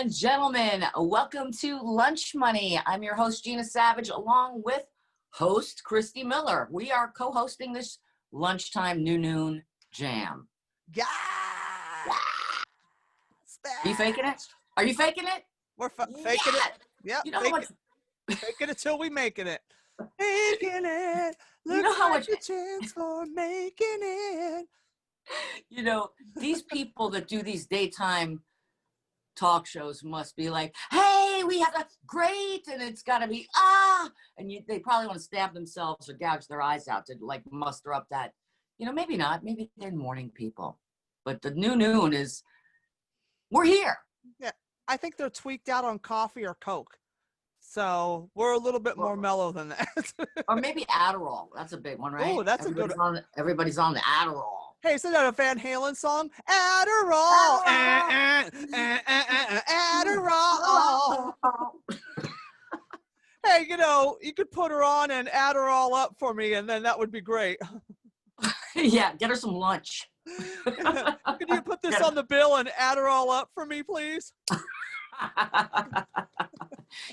and gentlemen, welcome to Lunch Money. I'm your host, GIna Savage, along with host Christy Miller. We are co-hosting this lunchtime noon jam. Yeah. Are you faking it? Are you faking it? We're faking it. Yeah. You know how much? Faking it till we making it. Making it. Looks You know how like much? a chance for making it. You know, these people that do these daytime talk shows must be like, hey, we have a great, and it's got to be, and they probably want to stab themselves or gouge their eyes out to like muster up that, maybe not, maybe they're morning people, but the noon is, we're here. Yeah, I think they're tweaked out on coffee or Coke, so we're a little bit more mellow than that. Or maybe Adderall. That's a big one, right? Oh, that's a good one. Everybody's on the Adderall. Hey, isn't that a Van Halen song? Adderall. Adderall. Hey, you could put her on and add her all up for me, and then that would be great. Yeah, get her some lunch. Could you put this on the bill and add her all up for me, please?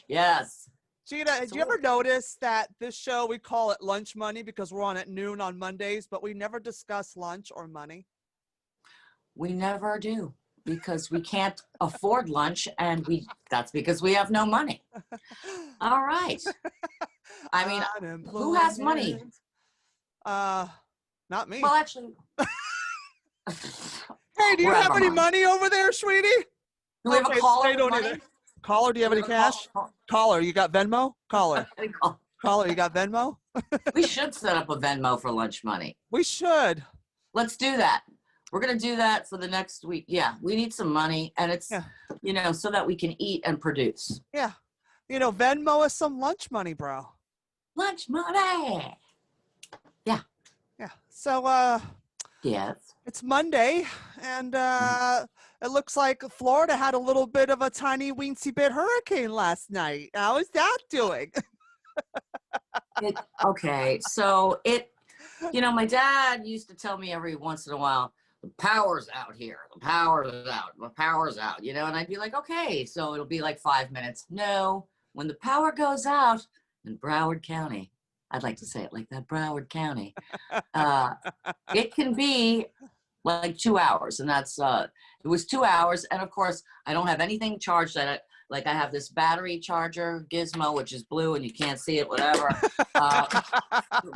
Yes. GIna, did you ever notice that this show, we call it Lunch Money because we're on at noon on Mondays, but we never discuss lunch or money? We never do because we can't afford lunch, and that's because we have no money. All right. I mean, who has money? Not me. Well, actually. Hey, do you have any money over there, sweetie? Do we have a caller? Caller, do you have any cash? Caller, you got Venmo? Caller, you got Venmo? We should set up a Venmo for Lunch Money. We should. Let's do that. We're going to do that for the next week. Yeah, we need some money, and it's, so that we can eat and produce. Yeah. Venmo is some lunch money, bro. Lunch money. Yeah. Yeah. So, yes. It's Monday, and it looks like Florida had a little bit of a tiny weensy bit hurricane last night. How is that doing? Okay, so my dad used to tell me every once in a while, the power's out here, the power's out, and I'd be like, okay, so it'll be like 5 minutes. No, when the power goes out in Broward County, I'd like to say it like that, Broward County, it can be like 2 hours, and that's it was 2 hours, and of course I don't have anything charged at it. Like I have this battery charger gizmo, which is blue and you can't see it, whatever,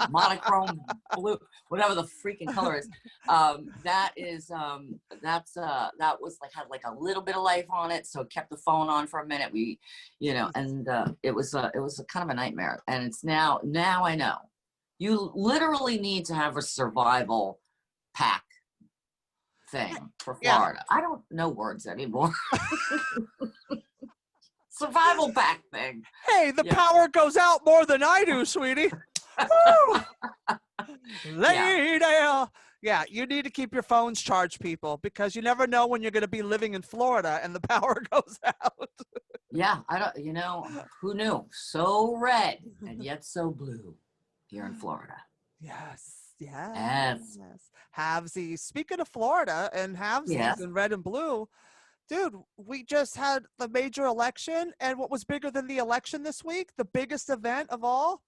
monochrome blue, whatever the freaking color is. That was like, had like a little bit of life on it, so it kept the phone on for a minute. We, and it was a kind of a nightmare. And it's now I know you literally need to have a survival pack thing for Florida. I don't know words anymore. Survival pack thing. Hey, the power goes out more than I do, sweetie. Lady. Yeah, you need to keep your phones charged, people, because you never know when you're going to be living in Florida and the power goes out. Yeah, I don't, who knew? So red and yet so blue here in Florida. Yes. Halvesies. Speaking of Florida and halvesies and red and blue, dude, we just had the major election, and what was bigger than the election this week? The biggest event of all?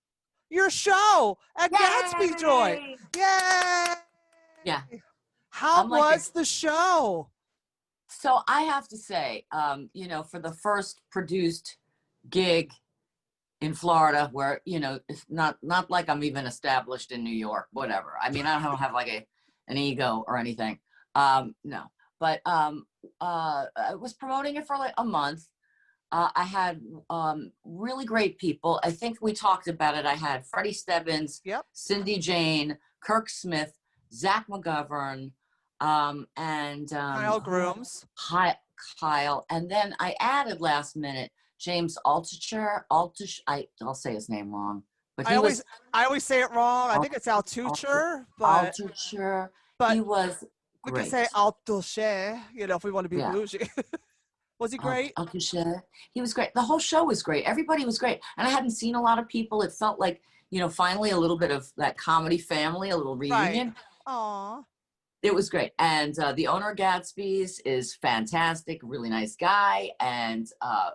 Your show at Gatsby Joy. Yay! Yeah. How was the show? So I have to say, for the first produced gig in Florida, where, it's not like I'm even established in New York, whatever. I mean, I don't have like an ego or anything. No. But I was promoting it for like a month. I had really great people. I think we talked about it. I had Freddie Stebbins, Cindy Jane, Kirk Smith, Zach McGovern, and Kyle Grooms. Kyle. And then I added last minute James Altucher. I'll say his name wrong. But I always say it wrong. I think it's Altucher. Altucher. But he was we great. Can say Altucher, if we want to be bougie. Was he great? Altucher. He was great. The whole show was great. Everybody was great. And I hadn't seen a lot of people. It felt like, finally a little bit of that comedy family, a little reunion. Right. Aww. It was great. And the owner of Gatsby's is fantastic, really nice guy. And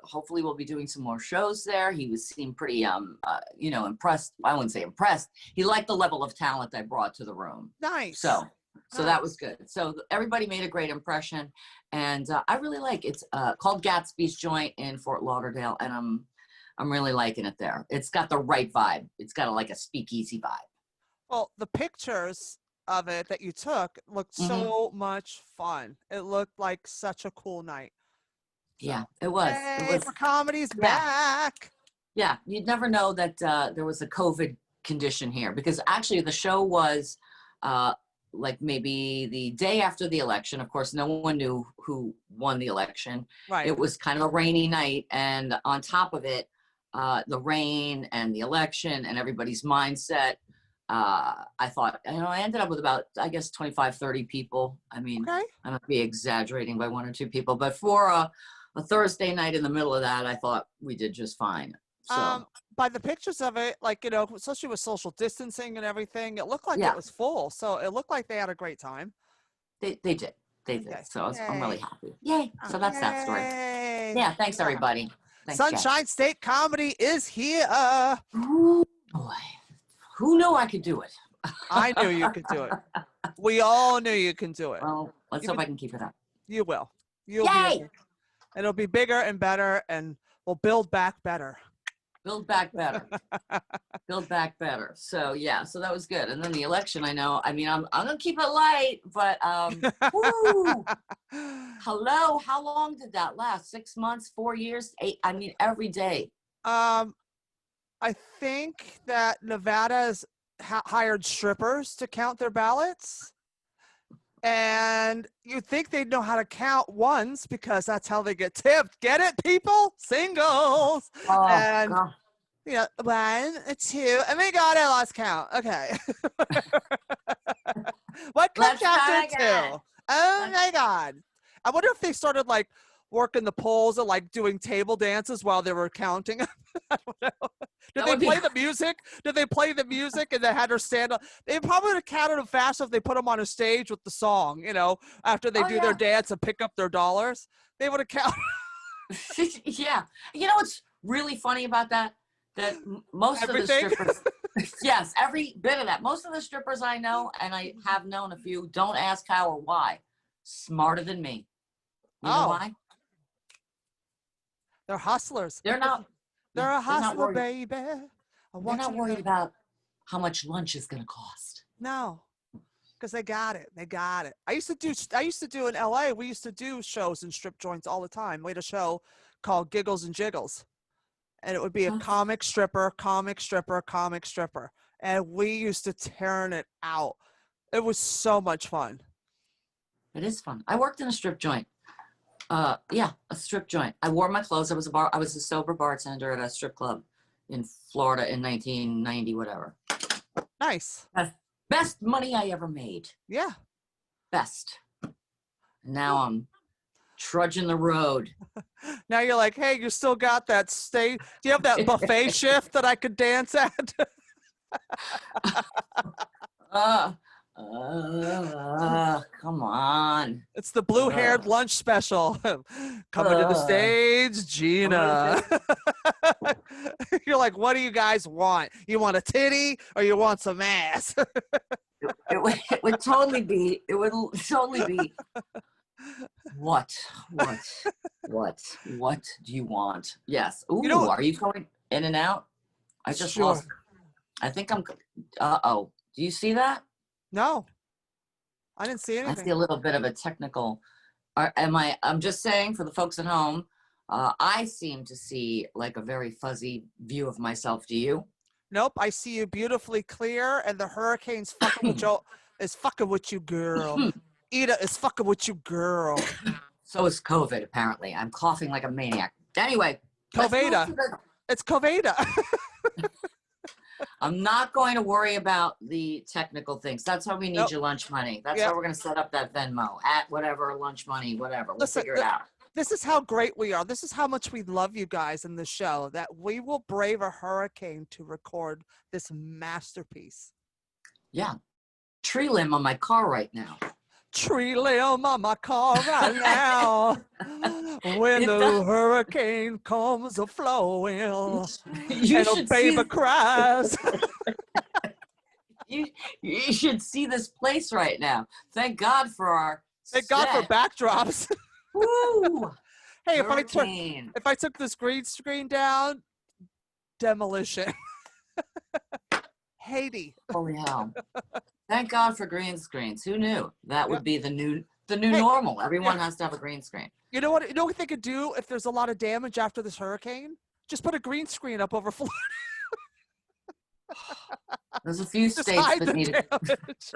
hopefully we'll be doing some more shows there. He seemed pretty, impressed. I wouldn't say impressed. He liked the level of talent I brought to the room. Nice. So that was good. So everybody made a great impression. And I really like it. It's called Gatsby's Joint in Fort Lauderdale. And I'm really liking it there. It's got the right vibe. It's got like a speakeasy vibe. Well, the pictures of it that you took looked so much fun. It looked like such a cool night. Yeah, it was. Hey, it was for comedy's back. Yeah, you'd never know that there was a COVID condition here, because actually the show was like maybe the day after the election. Of course, no one knew who won the election. Right. It was kind of a rainy night, and on top of it, the rain and the election and everybody's mindset. I thought, I ended up with about, I guess, 25, 30 people. I mean, okay. I might be exaggerating by 1 or 2 people, but for a Thursday night in the middle of that, I thought we did just fine. So, by the pictures of it, like, especially with social distancing and everything, it looked like it was full. So it looked like they had a great time. They did. They did. Okay. So I'm really happy. Yay. So that's that story. Yeah. Thanks, everybody. Thanks, Sunshine State Comedy is here. Ooh, boy. Who knew I could do it? I knew you could do it. We all knew you can do it. Well, let's hope I can keep it up. You will. You'll Yay! be. And it'll be bigger and better, and we'll build back better. Build back better. Build back better. So yeah, so that was good. And then the election, I'm gonna keep it light, but woo, hello, how long did that last? 6 months, 4 years, 8? I mean, every day. I think that Nevada's hired strippers to count their ballots. And you'd think they'd know how to count ones, because that's how they get tipped. Get it, people? Singles. Oh, and, God. 1, 2. Oh my God, I lost count. Okay. What comes after 2? Oh my God. I wonder if they started like working the polls and like doing table dances while they were counting. I don't know. Did they play the music? Did they play the music and they had her stand up? They probably would have counted them fast if they put them on a stage with the song, after they do their dance and pick up their dollars. They would have counted. Yeah. You know what's really funny about that? That most of the strippers, yes, every bit of that. Most of the strippers I know, and I have known a few, don't ask how or why. Smarter than me. You know why? They're hustlers. They're a hustler, baby. They're not worried about how much lunch is going to cost. No, because they got it. They got it. I used to do in LA. We used to do shows in strip joints all the time. We had a show called Giggles and Jiggles, and it would be a comic stripper, comic stripper, comic stripper, and we used to turn it out. It was so much fun. It is fun. I worked in a strip joint. A strip joint. I wore my clothes. I was a sober bartender at a strip club in Florida in 1990, whatever. Nice. Best money I ever made. Yeah. Best. Now I'm trudging the road. Now you're like, hey, you still got that state? Do you have that buffet shift that I could dance at? Come on. It's the blue-haired lunch special. Coming to the stage, GIna. You're like, what do you guys want? You want a titty or you want some ass? It would totally be. What do you want? Yes. Ooh, are you going in and out? I just lost. I think I'm. Uh-oh. Do you see that? No, I didn't see anything. I see a little bit of a technical. I'm just saying for the folks at home, I seem to see like a very fuzzy view of myself. Do you? Nope, I see you beautifully clear, and the hurricane's fucking with you. Is fucking with you, girl. Eta is fucking with you, girl. So is COVID. Apparently, I'm coughing like a maniac. Anyway, COVID. It's COVID. I'm not going to worry about the technical things. That's why we need your lunch money. That's why we're going to set up that Venmo at whatever lunch money, whatever. We'll figure it out. This is how great we are. This is how much we love you guys in the show, that we will brave a hurricane to record this masterpiece. Yeah. Tree limb on my car right now. tree limb on my car right now. When the hurricane comes a flowing You and a should baby see. cries. You should see this place right now. Thank God for our Thank God for set. backdrops. Woo! Hey, Hurricane. if I took this green screen down, demolition. Haiti. Holy hell. Thank God for green screens. Who knew that Yeah. would be the new Hey, normal? Everyone yeah. has to have a green screen. You know what? You know what they could do if there's a lot of damage after this hurricane? Just put a green screen up over Florida. There's a few Just states hide that the need damage.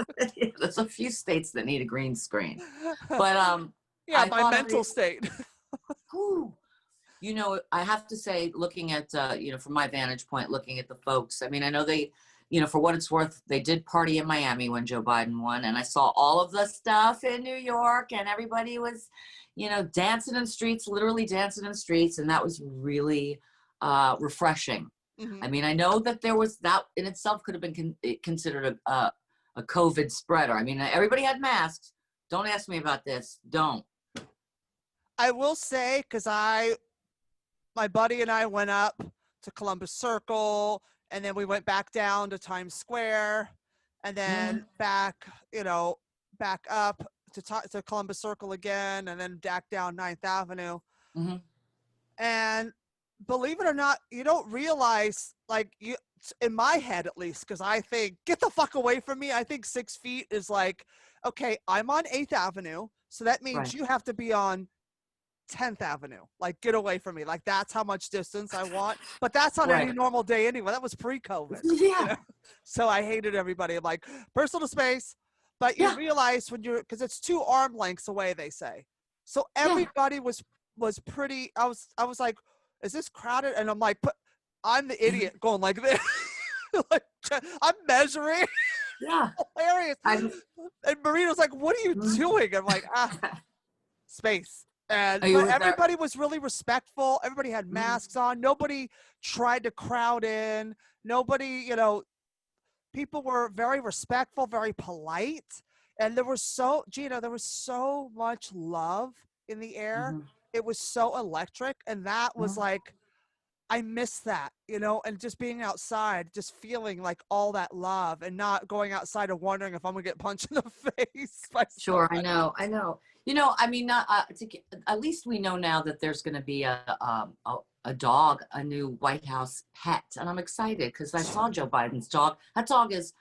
there's a few states that need a green screen. But Yeah, I my thought mental state. whew, you know, I have to say, looking at from my vantage point, looking at the folks, I mean, I know they, for what it's worth, they did party in Miami when Joe Biden won, and I saw all of the stuff in New York, and everybody was, dancing in the streets, literally dancing in the streets, and that was really refreshing. Mm-hmm. I mean, I know that there was that in itself could have been considered a COVID spreader. I mean, everybody had masks. Don't ask me about this. Don't. I will say, because my buddy and I went up to Columbus Circle, and then we went back down to Times Square, and then back up to Columbus Circle again, and then back down 9th Avenue. Mm-hmm. And believe it or not, you don't realize, in my head at least, because I think, get the fuck away from me. I think 6 feet is like, okay, I'm on 8th Avenue, so that means Right. you have to be on 10th Avenue. Like, get away from me. Like, that's how much distance I want. But that's on any normal day anyway. That was pre-COVID. Yeah. So I hated everybody. I'm like, personal space. But you realize when because it's 2 arm lengths away, they say. So everybody was pretty, I was like, is this crowded? And I'm like, I'm the idiot going like this. Like, I'm measuring. Yeah. Hilarious. And Marina's like, what are you doing? I'm like, space. But everybody was really respectful. Everybody had masks on. Nobody tried to crowd in. Nobody, people were very respectful, very polite. And there was GIna, there was so much love in the air. It was so electric. And that was like, I miss that, and just being outside, just feeling like all that love and not going outside and wondering if I'm gonna get punched in the face. Sure, I know. I mean, at least we know now that there's going to be a dog, a new White House pet, and I'm excited because I saw Joe Biden's dog. That dog's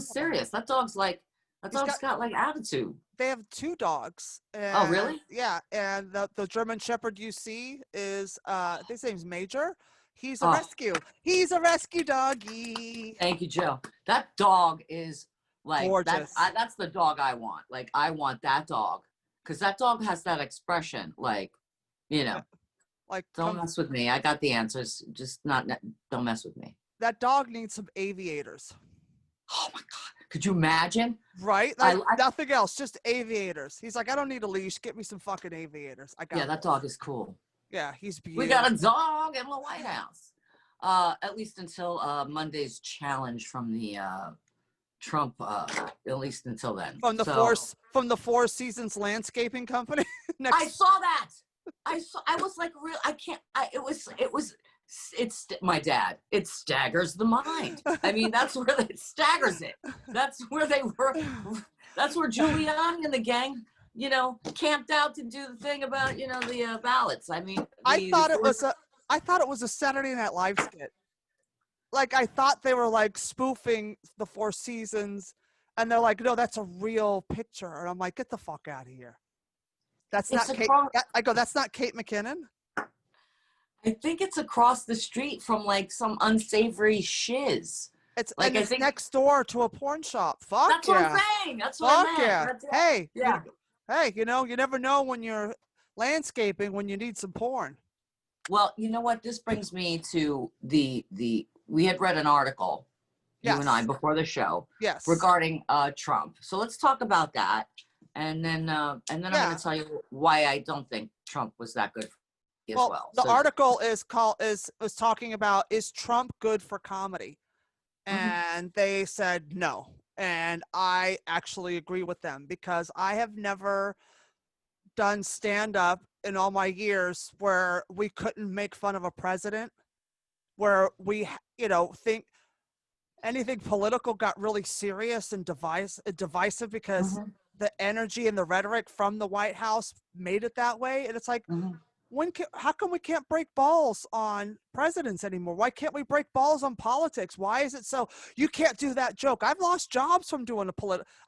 serious. That dog's got like attitude. They have 2 dogs. Oh, really? Yeah, and the German Shepherd you see is his name's Major. He's a rescue. He's a rescue doggy. Thank you, Joe. That dog is like gorgeous. That's the dog I want. Like, I want that dog because that dog has that expression. Like, like, don't mess with me. I got the answers. Just don't mess with me. That dog needs some aviators. Oh my God. Could you imagine? Right? Like, nothing else, just aviators. He's like, I don't need a leash. Get me some fucking aviators. That dog is cool. Yeah, he's beautiful. We got a dog in the White House. At least until Monday's challenge from the Trump. At least until then. From the Four Seasons Landscaping Company. I saw that. I was like, real. I can't. It's my dad. It staggers the mind. I mean, that's where it staggers it. That's where they were. That's where Giuliani and the gang, camped out to do the thing about, the ballots. I mean, I thought it was a Saturday Night Live skit. Like, I thought they were like spoofing the Four Seasons, and they're like, no, that's a real picture. And I'm like, get the fuck out of here. That's not Kate. I go, that's not Kate McKinnon. I think it's across the street from like some unsavory shiz. It's next door to a porn shop. Fuck that's yeah. What I'm saying. That's what I meant. Yeah. Hey, yeah. Hey, you never know when you're landscaping when you need some porn. Well, you know what? This brings me to we had read an article, you and I, before the show, regarding Trump. So let's talk about that, and then I'm going to tell you why I don't think Trump was that good as well. The article was talking about, is Trump good for comedy? And they said no. And I actually agree with them because I have never done stand-up in all my years where we couldn't make fun of a president, where we, think anything political got really serious and divisive because the energy and the rhetoric from the White House made it that way. And it's like, how come we can't break balls on presidents anymore? Why can't we break balls on politics? Why is it so you can't do that joke? I've lost jobs from doing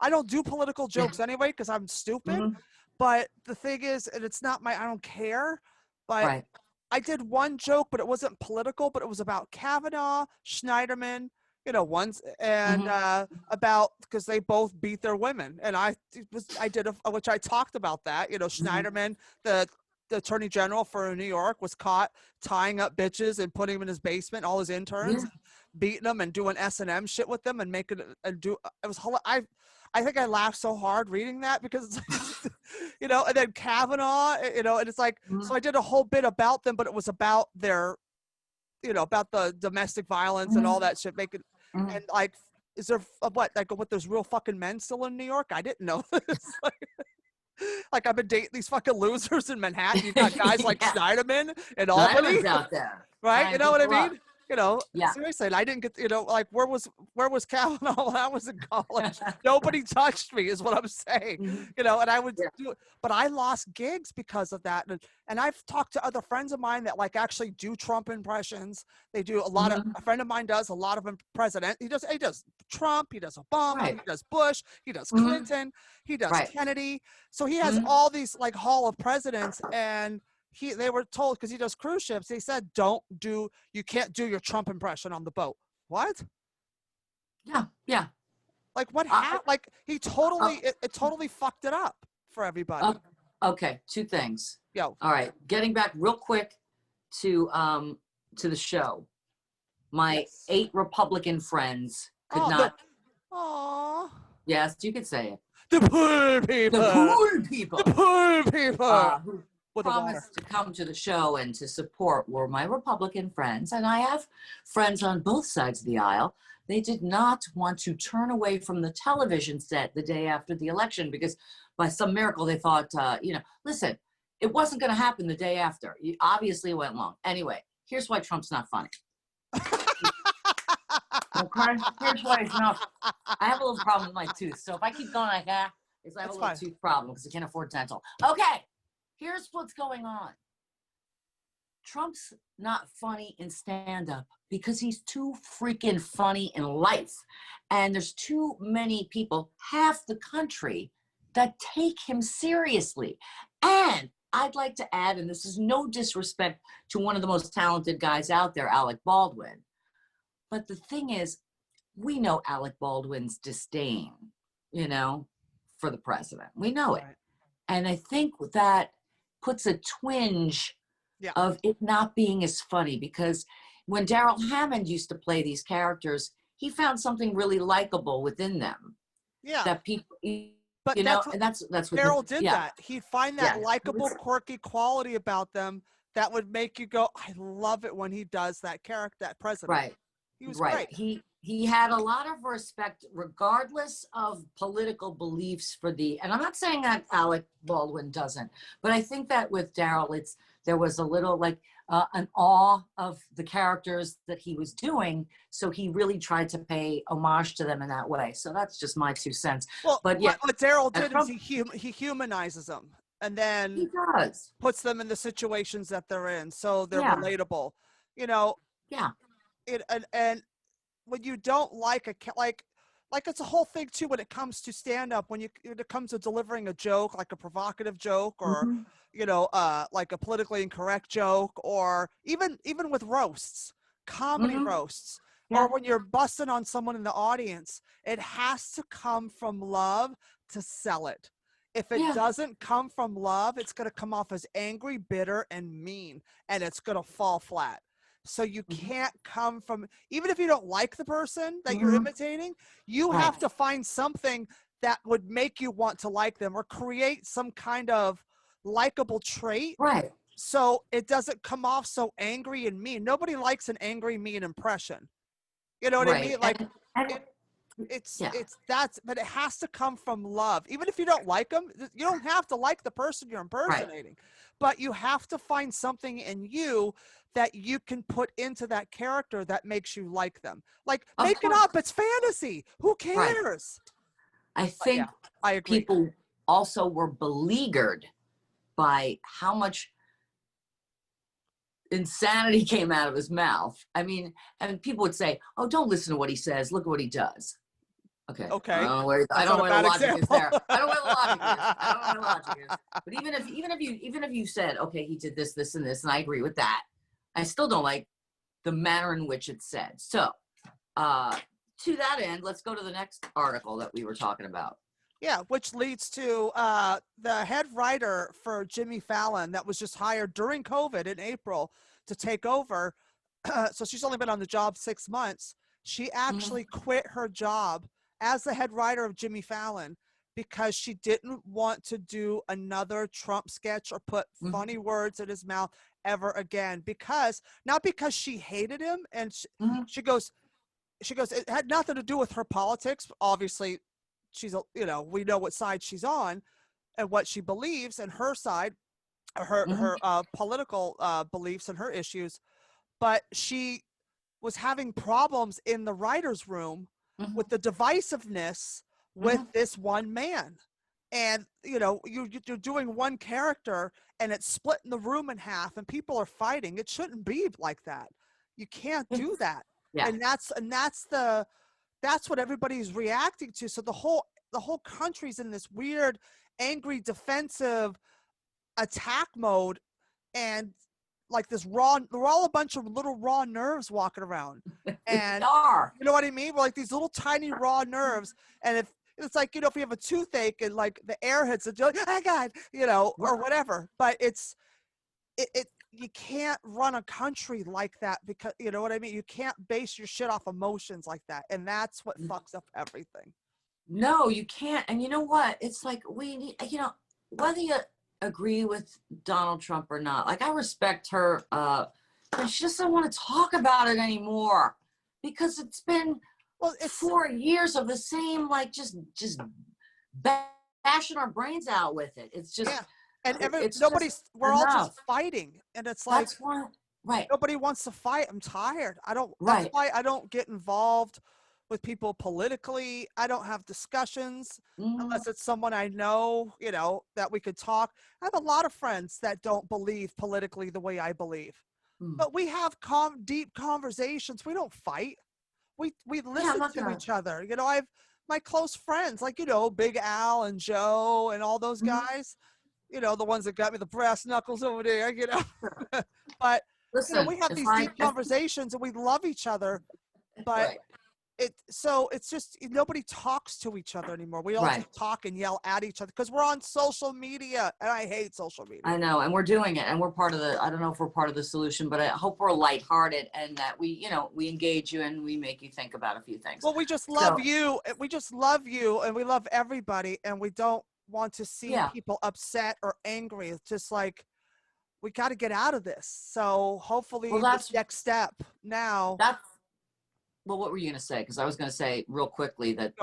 I don't do political jokes anyway because I'm stupid. But the thing is, and it's not I don't care, but I did one joke, but it wasn't political, but it was about Kavanaugh, Schneiderman, ones, and about, because they both beat their women. And which I talked about that, Schneiderman, the attorney general for New York, was caught tying up bitches and putting them in his basement, all his interns, beating them and doing S&M shit with them and making it, it was, I think I laughed so hard reading that because, and then Kavanaugh, and it's like, so I did a whole bit about them, but it was about their, about the domestic violence and all that shit, and like, is there there's real fucking men still in New York? I didn't know this. Like I've been dating these fucking losers in Manhattan. You got guys like Schneiderman and Albany. Schneiderman's out there. Right? You know what I mean? Yeah. Seriously, and I didn't get, like, where was Kavanaugh when I was in college? Nobody touched me is what I'm saying, and I would do it, but I lost gigs because of that. And I've talked to other friends of mine that like actually do Trump impressions. They do a lot of, a friend of mine does a lot of president. He does Trump, he does Obama, he does Bush, he does Clinton, he does Kennedy. So he has all these like hall of presidents, and they were told, because he does cruise ships, they said, you can't do your Trump impression on the boat. What? Yeah. Like what happened? Like he totally, it totally fucked it up for everybody. Okay, two things. Yo. All right, getting back real quick to the show. My 8 Republican friends could not. Aww. Yes, you could say it. The poor people. The poor people. The poor people. Who promised to come to the show and to support were my Republican friends. And I have friends on both sides of the aisle. They did not want to turn away from the television set the day after the election because by some miracle they thought, listen, it wasn't going to happen the day after. Obviously it went long. Anyway, here's why Trump's not funny. Okay? Here's why it's not. I have a little problem with my tooth. So if I keep going like that, I have a little tooth problem because I can't afford dental. Okay. Here's what's going on. Trump's not funny in stand-up because he's too freaking funny in life. And there's too many people, half the country, that take him seriously. And I'd like to add, and this is no disrespect to one of the most talented guys out there, Alec Baldwin. But the thing is, we know Alec Baldwin's disdain, for the president. We know it. And I think that puts a twinge of it not being as funny, because when Daryl Hammond used to play these characters, he found something really likable within them. Yeah. That people, but and that's what Daryl did that. He'd find that likable, quirky quality about them that would make you go, I love it when he does that character, that president. Right. He was great. He had a lot of respect, regardless of political beliefs and I'm not saying that Alec Baldwin doesn't, but I think that with Daryl, there was a little like an awe of the characters that he was doing. So he really tried to pay homage to them in that way. So that's just my 2 cents. Well, but yeah, what Daryl did is he humanizes them and then he puts them in the situations that they're in. So they're relatable, Yeah. And when you don't like it's a whole thing too when it comes to stand up, when it comes to delivering a joke, like a provocative joke or like a politically incorrect joke, or even with roasts, comedy roasts, or when you're busting on someone in the audience, it has to come from love to sell it. If it doesn't come from love, it's going to come off as angry, bitter, and mean, and it's going to fall flat. So you can't come from, even if you don't like the person that you're imitating, you have to find something that would make you want to like them or create some kind of likable trait. Right. So it doesn't come off so angry and mean. Nobody likes an angry, mean impression. You know what I mean? Like, but it has to come from love. Even if you don't like them, you don't have to like the person you're impersonating, but you have to find something in you that you can put into that character that makes you like them. Like, make it up. It's fantasy. Who cares? I think I agree. People also were beleaguered by how much insanity came out of his mouth. I mean, and people would say, "Oh, don't listen to what he says. Look at what he does." Okay. Okay. I don't know where the logic is there. I don't know where the logic is. I don't know where the logic is. But even if you said, okay, he did this, this, and this, and I agree with that, I still don't like the manner in which it's said. So, to that end, let's go to the next article that we were talking about. Yeah, which leads to the head writer for Jimmy Fallon that was just hired during COVID in April to take over. So she's only been on the job 6 months. She actually quit her job as the head writer of Jimmy Fallon because she didn't want to do another Trump sketch or put funny words in his mouth ever again. Not because she hated him, and she goes, it had nothing to do with her politics. Obviously, she's we know what side she's on and what she believes, and her side, her political beliefs and her issues. But she was having problems in the writer's room with the divisiveness with this one man. And, you're doing one character and it's splitting the room in half and people are fighting. It shouldn't be like that. You can't do that. Yeah. And that's what everybody's reacting to. So the whole country's in this weird, angry, defensive attack mode. And like they're all a bunch of little raw nerves walking around. And you know what I mean? We're like these little tiny raw nerves. And if it's like, if you have a toothache and like the air hits it, you're like, oh God, or whatever. But you can't run a country like that because, you know what I mean? You can't base your shit off emotions like that. And that's what fucks up everything. No, you can't. And you know what? It's like we need, whether you agree with Donald Trump or not, like I respect her, but she just don't want to talk about it anymore because it's been 4 years of the same, like just bashing our brains out with it. It's just, and we're all just fighting, and it's like, that's why, nobody wants to fight. I'm tired. That's why I don't get involved with people politically. I don't have discussions unless it's someone I know, that we could talk. I have a lot of friends that don't believe politically the way I believe, but we have deep conversations. We don't fight. We listen to each other. I have my close friends, like, Big Al and Joe and all those guys, the ones that got me the brass knuckles over there, but listen, we have these deep conversations and we love each other, but it's just nobody talks to each other anymore. We all just talk and yell at each other because we're on social media, and I hate social media. I know, and we're doing it, and we're part of I don't know if we're part of the solution, but I hope we're lighthearted and that we engage you and we make you think about a few things. Well, we just love you. We just love you, and we love everybody, and we don't want to see people upset or angry. It's just like, we got to get out of this. So hopefully this next step now. Well, what were you going to say? Because I was going to say real quickly that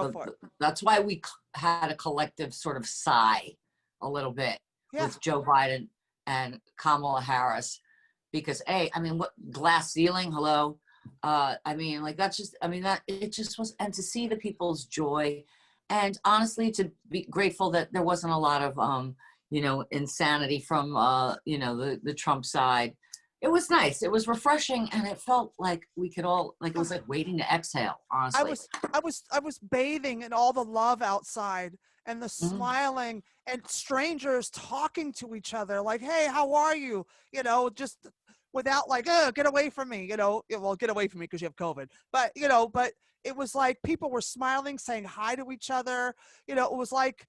that's why we had a collective sort of sigh a little bit with Joe Biden and Kamala Harris. Because, what glass ceiling? Hello. It just was, and to see the people's joy, and honestly, to be grateful that there wasn't a lot of, insanity from, the Trump side. It was nice. It was refreshing, and it felt like we could all, like, it was like waiting to exhale, honestly. I was bathing in all the love outside and the smiling and strangers talking to each other like, hey, how are you? Just without like, oh, get away from me, well, get away from me because you have COVID. But, but it was like people were smiling, saying hi to each other. It was like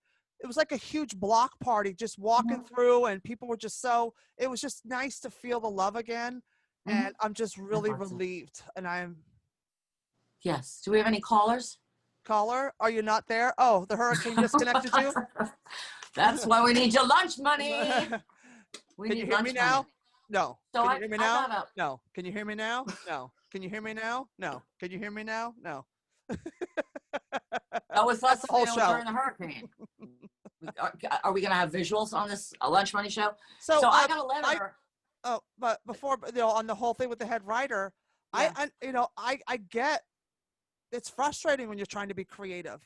a huge block party just walking through, and people were just it was just nice to feel the love again. And I'm just really relieved. And Yes. Do we have any callers? Caller, are you not there? Oh, the hurricane disconnected you? That's why we need your lunch money. Can you hear me now? No. Can you hear me now? No. Can you hear me now? No. Can you hear me now? No. Can you hear me now? No. That was us the whole show during the hurricane. Are we going to have visuals on this Lunch Money show? So I got a letter. But before, on the whole thing with the head writer, Yeah. I get it's frustrating when you're trying to be creative.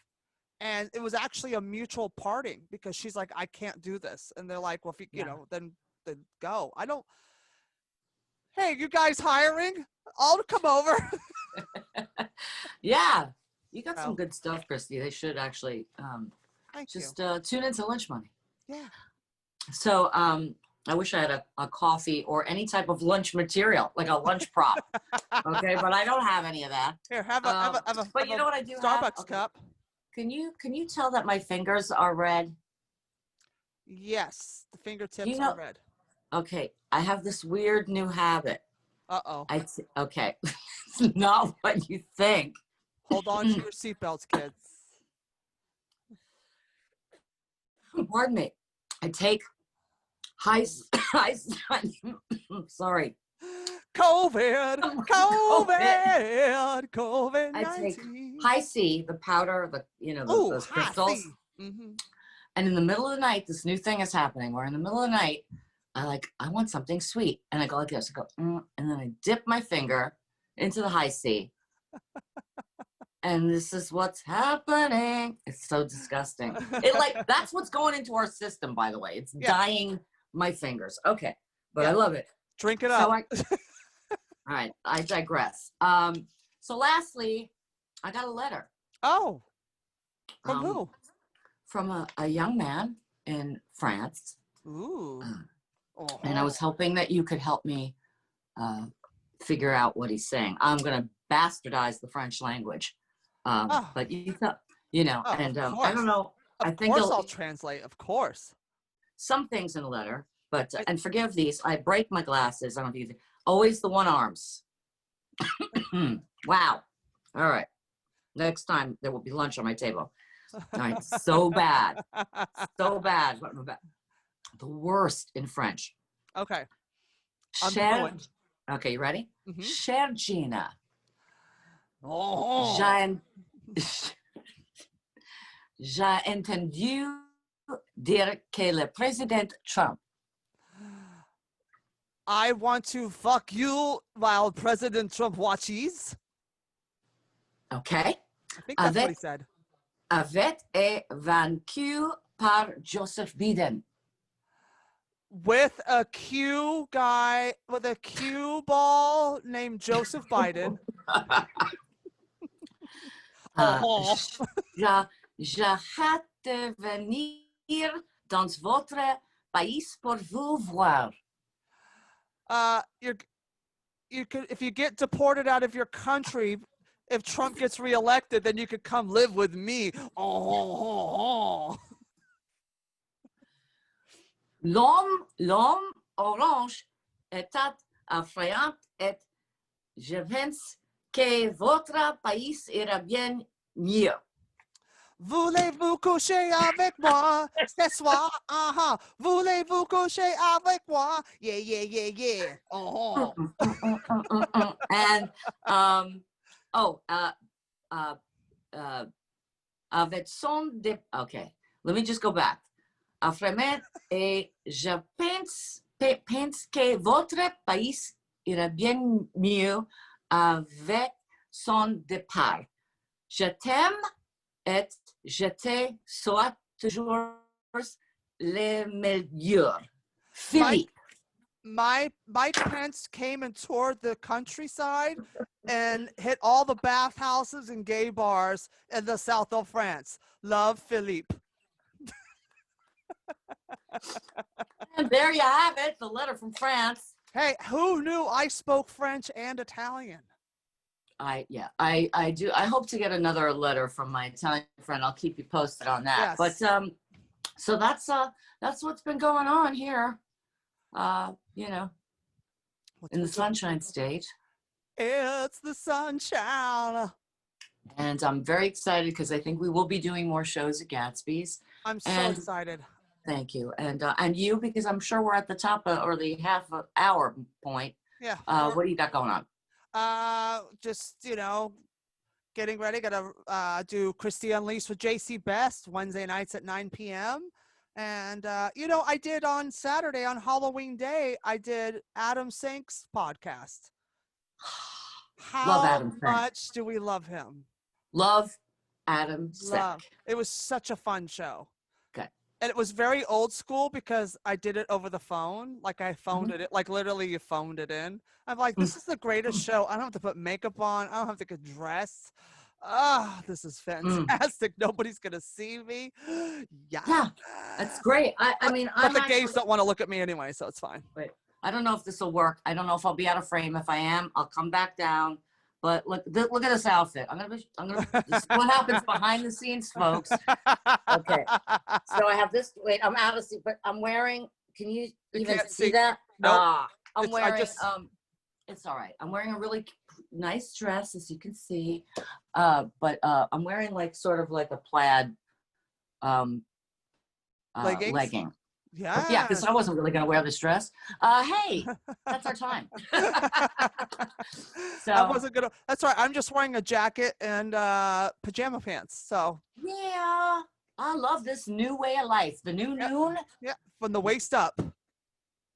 And it was actually a mutual parting because she's like, I can't do this. And they're like, well, if you know, then go. Hey, you guys hiring? I'll come over. Yeah. You got some good stuff, Christy. They should actually tune into Lunch Money. Yeah. So I wish I had a coffee or any type of lunch material, like a lunch prop. Okay, but I don't have any of that. Here, have a but you know what I do Starbucks have? cup. Can you tell that my fingers are red? Yes, the fingertips are red. Okay, I have this weird new habit. Uh-oh. Okay, it's not what you think. Hold on to your seatbelts, kids. Pardon me. I take sorry. COVID. I take high C, the powder, those crystals. Mm-hmm. And in the middle of the night, this new thing is happening. Where in the middle of the night, I want something sweet. And I go like this, and then I dip my finger into the high C. And this is what's happening. It's so disgusting. That's what's going into our system, by the way. It's dyeing my fingers. Okay. But I love it. Drink it up. All right. I digress. So lastly, I got a letter. Oh. From who? From a young man in France. Ooh. And I was hoping that you could help me figure out what he's saying. I'm going to bastardize the French language. But I don't know. Of course I'll translate, of course. Some things in a letter, but, and forgive these, I break my glasses. I don't think always the one arms. Wow. All right. Next time there will be lunch on my table. All right. So bad. So bad. The worst in French. Okay. Okay, you ready? Mm-hmm. Cher GIna. Oh. J'ai entendu dire que le président Trump. I want to fuck you while President Trump watches. Okay. I think that's what he said. Avait été vaincu par Joseph Biden. With a cue guy with a cue ball named Joseph Biden. J'ai hâte de venir dans votre pays pour vous voir. You could, if you get deported out of your country, if Trump gets reelected, then you could come live with me. L'homme orange était effrayant et je pense que votre pays ira bien mieux. Voulez-vous coucher avec moi ce soir? Voulez-vous coucher avec moi? Yeah, yeah, yeah, yeah. And avec son okay, let me just go back. Affirmer et je pense que votre pays ira bien mieux avec son départ. Je t'aime et je te souhaite toujours le meilleur. Philippe. Mike Pence came and toured the countryside and hit all the bathhouses and gay bars in the south of France. Love, Philippe. And there you have it, the letter from France. Hey, who knew I spoke French and Italian? I do. I hope to get another letter from my Italian friend. I'll keep you posted on that. Yes. But so that's what's been going on here. In the Sunshine State. It's the sunshine. And I'm very excited because I think we will be doing more shows at Gatsby's. I'm so excited. Thank you. And you, because I'm sure we're at the top or the half hour point. Yeah. What do you got going on? Just, getting ready. Gonna do Christy Unleashed with JC Best Wednesday nights at 9 p.m. And I did on Saturday on Halloween Day. I did Adam Sink's podcast. Love How Adam Sink. much do we love him? Love Adam Sink. It was such a fun show. Good. And it was very old school because I did it over the phone. Like I phoned it, like literally you phoned it in. I'm like, this is the greatest show. I don't have to put makeup on. I don't have to get dressed. This is fantastic. Nobody's going to see me. Yeah, that's great. I mean, but the gays don't want to look at me anyway, so it's fine. Wait, I don't know if this will work. I don't know if I'll be out of frame. If I am, I'll come back down. But look at this outfit. This is what happens behind the scenes, folks. Okay. So I have this, wait, I'm out of seat, but I'm wearing, can you even see that? No. I'm wearing, it's all right. I'm wearing a really nice dress, as you can see. But I'm wearing like, sort of like a plaid legging. Yeah, because I wasn't really going to wear this dress. Hey, that's our time. So I wasn't gonna. That's right. I'm just wearing a jacket and pajama pants. So yeah, I love this new way of life. The new noon. Yeah, from the waist up.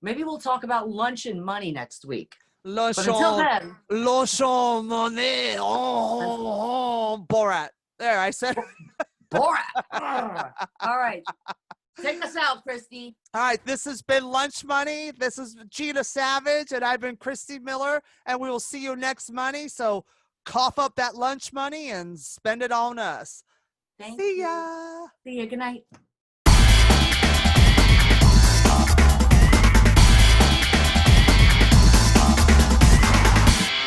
Maybe we'll talk about lunch and money next week. Lunch but until then, lunch and money. Oh, Borat. There, I said. Borat. All right. Take us out, Christy. All right, this has been Lunch Money. This is GIna Savage, and I've been Christy Miller, and we will see you next money. So cough up that lunch money and spend it on us. See ya. See ya. Good night.